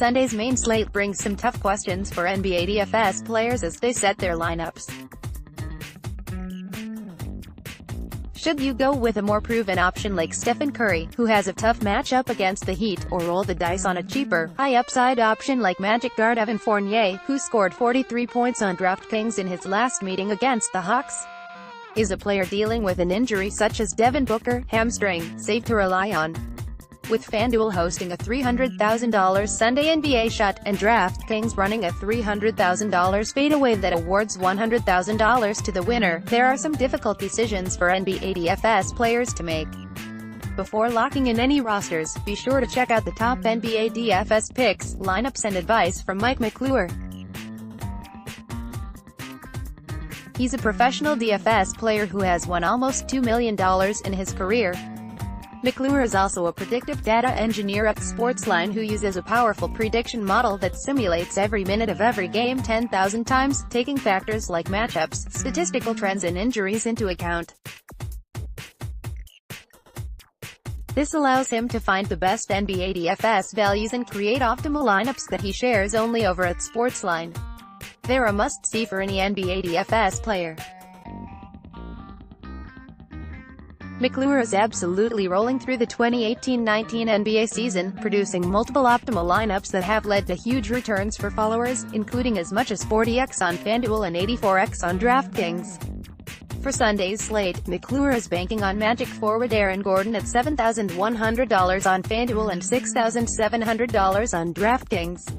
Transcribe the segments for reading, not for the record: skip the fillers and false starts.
Sunday's main slate brings some tough questions for NBA DFS players as they set their lineups. Should you go with a more proven option like Stephen Curry, who has a tough matchup against the Heat, or roll the dice on a cheaper, high-upside option like Magic guard Evan Fournier, who scored 43 points on DraftKings in his last meeting against the Hawks? Is a player dealing with an injury such as Devin Booker, hamstring, safe to rely on? With FanDuel hosting a $300,000 Sunday NBA shot, and DraftKings running a $300,000 fadeaway that awards $100,000 to the winner, there are some difficult decisions for NBA DFS players to make. Before locking in any rosters, be sure to check out the top NBA DFS picks, lineups and advice from Mike McClure. He's a professional DFS player who has won almost $2 million in his career. McClure is also a predictive data engineer at Sportsline who uses a powerful prediction model that simulates every minute of every game 10,000 times, taking factors like matchups, statistical trends and injuries into account. This allows him to find the best NBA DFS values and create optimal lineups that he shares only over at Sportsline. They're a must-see for any NBA DFS player. McClure is absolutely rolling through the 2018-19 NBA season, producing multiple optimal lineups that have led to huge returns for followers, including as much as 40x on FanDuel and 84x on DraftKings. For Sunday's slate, McClure is banking on Magic forward Aaron Gordon at $7,100 on FanDuel and $6,700 on DraftKings.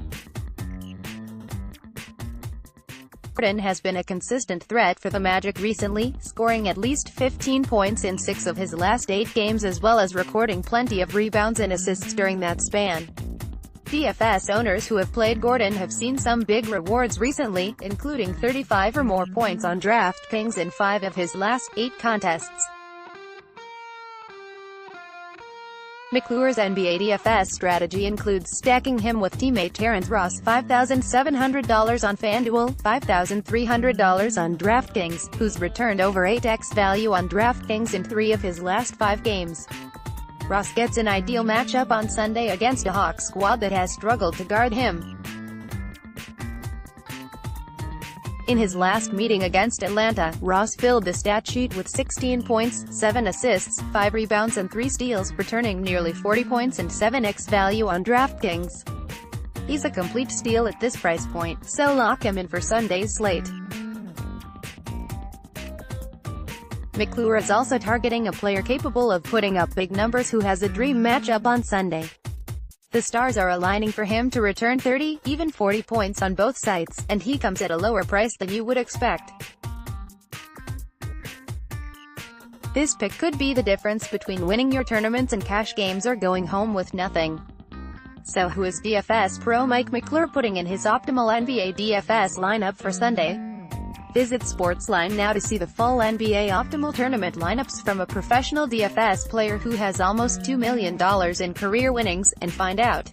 Gordon has been a consistent threat for the Magic recently, scoring at least 15 points in 6 of his last 8 games as well as recording plenty of rebounds and assists during that span. DFS owners who have played Gordon have seen some big rewards recently, including 35 or more points on DraftKings in 5 of his last 8 contests. McClure's NBA DFS strategy includes stacking him with teammate Terrence Ross $5,700 on FanDuel, $5,300 on DraftKings, who's returned over 8x value on DraftKings in 3 of his last 5 games. Ross gets an ideal matchup on Sunday against a Hawks squad that has struggled to guard him. In his last meeting against Atlanta, Ross filled the stat sheet with 16 points, 7 assists, 5 rebounds and 3 steals, returning nearly 40 points and 7x value on DraftKings. He's a complete steal at this price point, so lock him in for Sunday's slate. McClure is also targeting a player capable of putting up big numbers who has a dream matchup on Sunday. The stars are aligning for him to return 30, even 40 points on both sites, and he comes at a lower price than you would expect. This pick could be the difference between winning your tournaments and cash games or going home with nothing. So who is DFS pro Mike McClure putting in his optimal NBA DFS lineup for Sunday? Visit Sportsline now to see the full NBA optimal tournament lineups from a professional DFS player who has almost $2 million in career winnings, and find out